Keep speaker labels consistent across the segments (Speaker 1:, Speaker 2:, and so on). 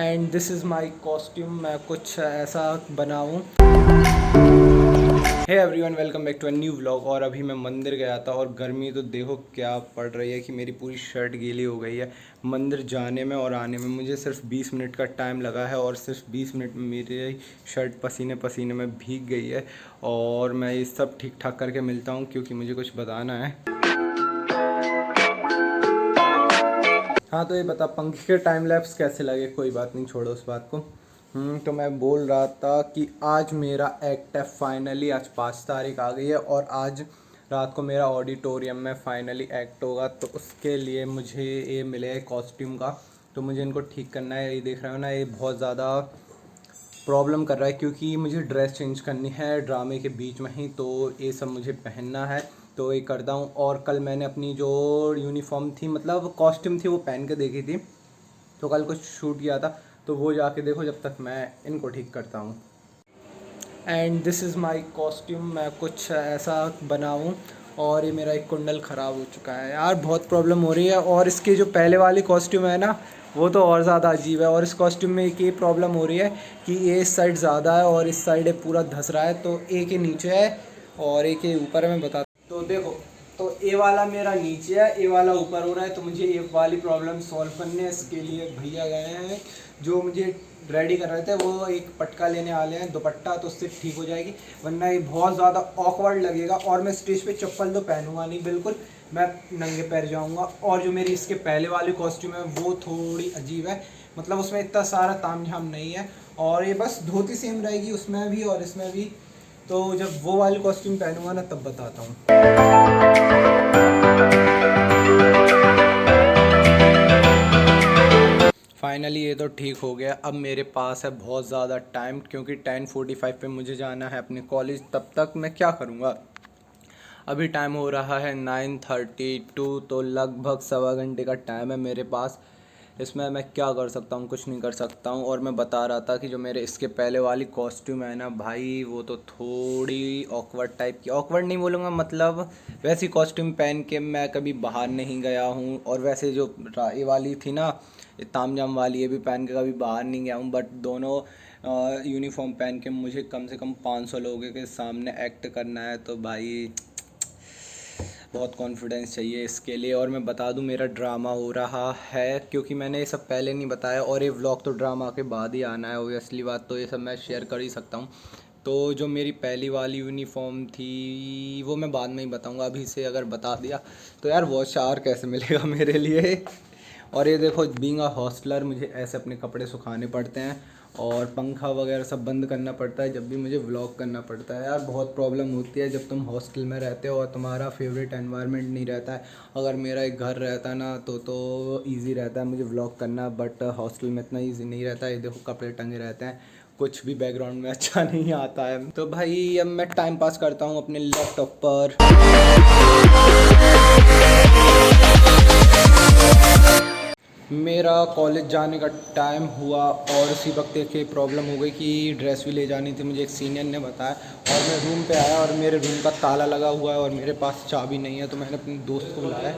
Speaker 1: And this is my costume. मैं कुछ ऐसा बनाऊँ। Hey everyone, welcome back to a new vlog. और अभी मैं मंदिर गया था और गर्मी तो देखो क्या पड़ रही है कि मेरी पूरी शर्ट गीली हो गई है। मंदिर जाने में और आने में मुझे सिर्फ 20 मिनट का टाइम लगा है और सिर्फ 20 मिनट में मेरी शर्ट पसीने पसीने में भीग गई है। और मैं ये सब ठीक ठाक करके मिलता हूँ क्योंकि मुझे कुछ बताना है। हाँ तो ये बता, पंखे के टाइम लैप्स कैसे लगे? कोई बात नहीं, छोड़ो उस बात को। तो मैं बोल रहा था कि आज मेरा एक्ट है फाइनली। आज 5 तारीख आ गई है और आज रात को मेरा ऑडिटोरियम में फाइनली एक्ट होगा। तो उसके लिए मुझे ये मिले है कॉस्ट्यूम का, तो मुझे इनको ठीक करना है। ये देख रहे हो ना, ये बहुत ज़्यादा प्रॉब्लम कर रहा है क्योंकि मुझे ड्रेस चेंज करनी है ड्रामे के बीच में ही, तो ये सब मुझे पहनना है। तो ये करता हूँ। और कल मैंने अपनी जो यूनिफॉर्म थी, मतलब कॉस्ट्यूम थी, वो पहन के देखी थी। तो कल कुछ शूट किया था, तो वो जाके देखो जब तक मैं इनको ठीक करता हूँ। And this is my costume. मैं कुछ ऐसा बनाऊँ। और ये मेरा एक कुंडल ख़राब हो चुका है यार, बहुत प्रॉब्लम हो रही है। और इसकी जो पहले वाली कॉस्ट्यूम है ना, वो तो और ज़्यादा अजीब है। और इस कॉस्ट्यूम में एक ये प्रॉब्लम हो रही है कि ये इस साइड ज़्यादा है और इस साइड पूरा धस रहा है। तो एक के नीचे है और एक के ऊपर है। मैं बता, तो देखो, तो ए वाला मेरा नीचे है, ए वाला ऊपर हो रहा है। तो मुझे ये वाली प्रॉब्लम सॉल्व करने, इसके लिए भैया गए हैं जो मुझे रेडी कर रहे थे। वो एक पटका लेने वाले हैं, दुपट्टा, तो उससे ठीक हो जाएगी। वरना ये बहुत ज़्यादा ऑकवर्ड लगेगा। और मैं स्टेज पे चप्पल तो पहनूंगा नहीं, बिल्कुल मैं नंगे पैर जाऊंगा। और जो मेरी इसके पहले वाली कॉस्ट्यूम है वो थोड़ी अजीब है, मतलब उसमें इतना सारा तामझाम नहीं है। और ये बस धोती सेम रहेगी उसमें भी और इसमें भी। तो जब वो वाली कॉस्ट्यूम पहनूंगा ना, तब बताता हूँ। फाइनली ये तो ठीक हो गया। अब मेरे पास है बहुत ज़्यादा टाइम क्योंकि 10:45 पे मुझे जाना है अपने कॉलेज। तब तक मैं क्या करूँगा? अभी टाइम हो रहा है 9:32, तो लगभग सवा घंटे का टाइम है मेरे पास। इसमें मैं क्या कर सकता हूँ? कुछ नहीं कर सकता हूँ। और मैं बता रहा था कि जो मेरे इसके पहले वाली कॉस्ट्यूम है ना भाई, वो तो थोड़ी ऑकवर्ड टाइप की, ऑकवर्ड नहीं बोलूँगा, मतलब वैसी कॉस्ट्यूम पहन के मैं कभी बाहर नहीं गया हूँ। और वैसे जो ये वाली थी ना, ये तामझाम वाली, ये भी पहन के कभी बाहर नहीं गया हूँ। बट दोनों यूनिफॉर्म पहन के मुझे कम से कम 500 लोगों के सामने एक्ट करना है। तो भाई बहुत कॉन्फिडेंस चाहिए इसके लिए। और मैं बता दूं, मेरा ड्रामा हो रहा है क्योंकि मैंने ये सब पहले नहीं बताया। और ये व्लॉग तो ड्रामा के बाद ही आना है, ऑब्वियसली बात, तो ये सब मैं शेयर कर ही सकता हूँ। तो जो मेरी पहली वाली यूनिफॉर्म थी वो मैं बाद में ही बताऊँगा। अभी से अगर बता दिया तो यार वॉच आवर कैसे मिलेगा मेरे लिए। और ये देखो, बीइंग अ हॉस्टलर मुझे ऐसे अपने कपड़े सुखाने पड़ते हैं और पंखा वगैरह सब बंद करना पड़ता है जब भी मुझे व्लॉग करना पड़ता है। यार बहुत प्रॉब्लम होती है जब तुम हॉस्टल में रहते हो और तुम्हारा फेवरेट एनवायरनमेंट नहीं रहता है। अगर मेरा एक घर रहता ना तो ईज़ी रहता है मुझे व्लॉग करना, बट हॉस्टल में इतना ईज़ी नहीं रहता है। ये देखो, कपड़े टंगे रहते हैं, कुछ भी बैकग्राउंड में अच्छा नहीं आता है। तो भाई अब मैं टाइम पास करता हूँ अपने लैपटॉप पर। मेरा कॉलेज जाने का टाइम हुआ और उसी वक्त एक प्रॉब्लम हो गई कि ड्रेस भी ले जानी थी, मुझे एक सीनियर ने बताया। और मैं रूम पे आया और मेरे रूम का ताला लगा हुआ है और मेरे पास चाबी नहीं है। तो मैंने अपने दोस्त को बुलाया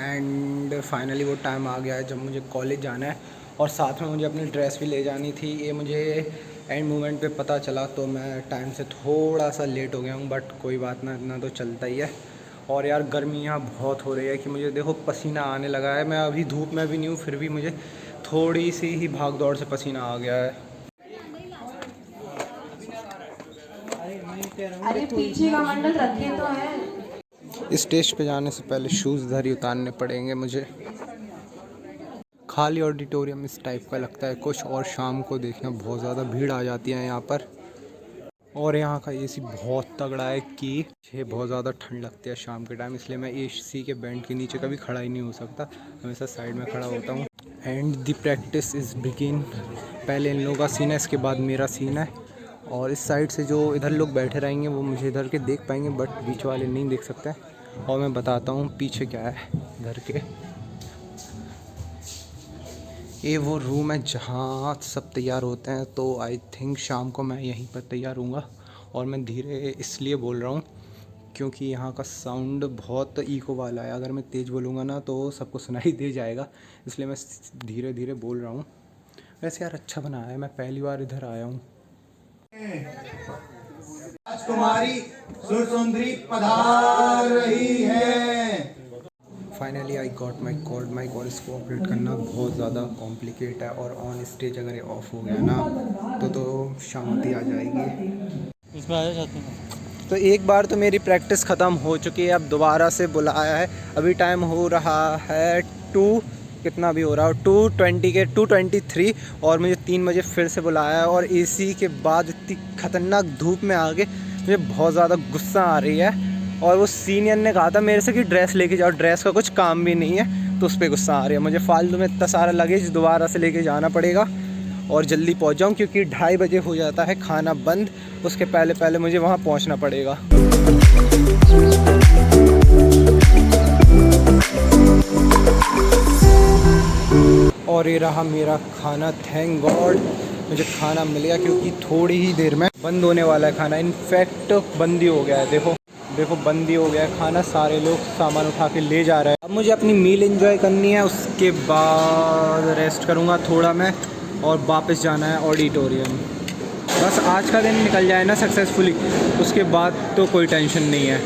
Speaker 1: एंड फाइनली वो टाइम आ गया है जब मुझे कॉलेज जाना है। और साथ में मुझे अपनी ड्रेस भी ले जानी थी। ये मुझे एंड मोमेंट पे पता चला, तो मैं टाइम से थोड़ा सा लेट हो गया हूँ, बट कोई बात ना, इतना तो चलता ही है। और यार गर्मी यहाँ बहुत हो रही है कि मुझे देखो पसीना आने लगा है। मैं अभी धूप में भी नहीं हूँ, फिर भी मुझे थोड़ी सी ही भाग दौड़ से पसीना आ गया है।
Speaker 2: अरे पीछे का मंडल रखे तो है।
Speaker 1: स्टेज पे जाने से पहले शूज़ इधर ही उतारने पड़ेंगे मुझे। खाली ऑडिटोरियम इस टाइप का लगता है कुछ। और शाम को देखना बहुत ज़्यादा भीड़ आ जाती है यहाँ पर। और यहाँ का एसी बहुत तगड़ा है कि मुझे बहुत ज़्यादा ठंड लगती है शाम के टाइम, इसलिए मैं एसी के बेंच के नीचे कभी खड़ा ही नहीं हो सकता, हमेशा साइड में खड़ा होता हूँ। And the practice is begin. पहले इन लोगों का सीन है, इसके बाद मेरा सीन है। और इस साइड से जो इधर लोग बैठे रहेंगे वो मुझे इधर के देख पाएंगे, बट बीच वाले नहीं देख सकते। और मैं बताता हूँ पीछे क्या है इधर के। ये वो रूम है जहाँ सब तैयार होते हैं। तो आई थिंक शाम को मैं यहीं पर तैयार हूँगा। और मैं धीरे इसलिए बोल रहा हूँ क्योंकि यहाँ का साउंड बहुत इको वाला है। अगर मैं तेज़ बोलूँगा ना तो सबको सुनाई दे जाएगा, इसलिए मैं धीरे धीरे बोल रहा हूँ। वैसे यार अच्छा बनाया है, मैं पहली बार इधर आया हूँ।
Speaker 3: राजकुमारी सुरसुंदरी पधार रही है।
Speaker 1: Finally I got my call. इसको ऑपरेट करना बहुत ज़्यादा कॉम्प्लिकेट है, और ऑन स्टेज अगर ये ऑफ हो गया ना तो शांति आ जाएगी।
Speaker 4: इसमें आ जाते हैं।
Speaker 1: तो एक बार तो मेरी प्रैक्टिस ख़त्म हो चुकी है, अब दोबारा से बुलाया है। अभी टाइम हो रहा है 2 कितना भी हो रहा है 2:20 के 2:23, और मुझे 3 बजे फिर से बुलाया है। और एसी के बाद इतनी ख़तरनाक धूप में आगे मुझे बहुत ज़्यादा गुस्सा आ रही है। और वो सीनियर ने कहा था मेरे से कि ड्रेस लेके जाओ, ड्रेस का कुछ काम भी नहीं है, तो उस पर गुस्सा आ रही है मुझे। फालतू में इतना सारा लगेज दोबारा से लेके जाना पड़ेगा और जल्दी पहुंच जाऊं, क्योंकि 2:30 बजे हो जाता है खाना बंद। उसके पहले पहले मुझे वहां पहुंचना पड़ेगा। और ये रहा मेरा खाना। थैंक गॉड मुझे खाना मिल गया, क्योंकि थोड़ी ही देर में बंद होने वाला है खाना। इनफैक्ट बंद ही हो गया है, देखो बंद ही हो गया है खाना। सारे लोग सामान उठा के ले जा रहे हैं। अब मुझे अपनी मील एंजॉय करनी है, उसके बाद रेस्ट करूँगा थोड़ा मैं, और वापस जाना है ऑडिटोरियम। बस आज का दिन निकल जाए ना सक्सेसफुली, उसके बाद तो कोई टेंशन नहीं है।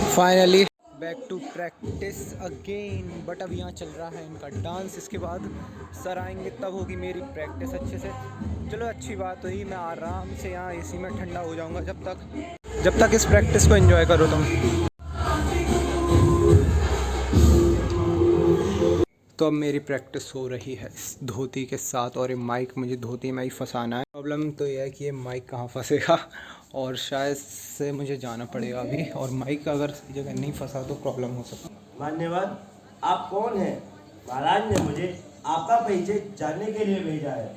Speaker 1: Finally back to practice again. But अब यहाँ चल रहा है इनका डांस, इसके बाद सर आएंगे तब होगी मेरी प्रैक्टिस अच्छे से। चलो अच्छी बात हुई, मैं आराम से यहाँ एसी में ठंडा हो जाऊँगा जब तक इस प्रैक्टिस को एंजॉय करो तुम। तो अब मेरी प्रैक्टिस हो रही है इस धोती के साथ, और ये माइक मुझे धोती में ही फंसाना है। प्रॉब्लम तो ये है कि ये माइक कहाँ फंसेगा, और शायद से मुझे जाना पड़ेगा अभी। और माइक अगर सही जगह नहीं फंसा तो प्रॉब्लम हो सकती है।
Speaker 5: मान्यवर, आप कौन हैं? महाराज ने मुझे आपका परिचय जानने के लिए भेजा है।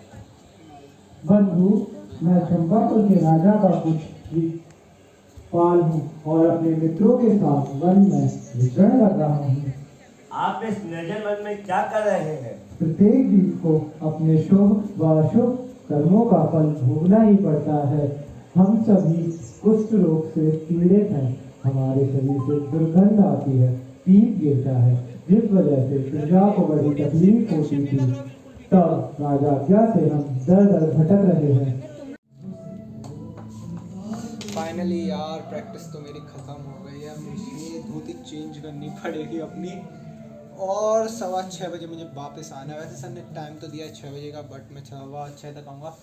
Speaker 6: बंधु, मैं चंपापुर के राजा का पाल हूँ और अपने मित्रों के साथ वन में विचरण कर रहा हूँ।
Speaker 5: आप इस निर्जन वन में क्या कर रहे हैं?
Speaker 6: प्रत्येक जीव को अपने शुभ व अशुभ कर्मों का फल भोगना ही पड़ता है। हम सभी कुष्ठ रोग से पीड़ित हैं। हमारे शरीर से दुर्गंध आती है, पीप गिरता है, जिस वजह से प्रजा को बड़ी तकलीफ होती थी। तब राजा से हम दर दर भटक रहे हैं।
Speaker 1: फाइनली यार प्रैक्टिस तो मेरी ख़त्म हो गई है। मुझे धोती चेंज करनी पड़ेगी अपनी, और 6:15 बजे मुझे वापस आना है। वैसे सर ने टाइम तो दिया है 6 बजे का, बट मैं 6:15 तक आऊँगा,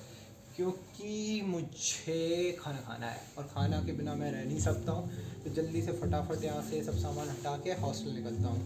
Speaker 1: क्योंकि मुझे खाना खाना है, और खाना के बिना मैं रह नहीं सकता हूँ। तो जल्दी से फटाफट यहाँ से सब सामान हटा के हॉस्टल निकलता हूँ।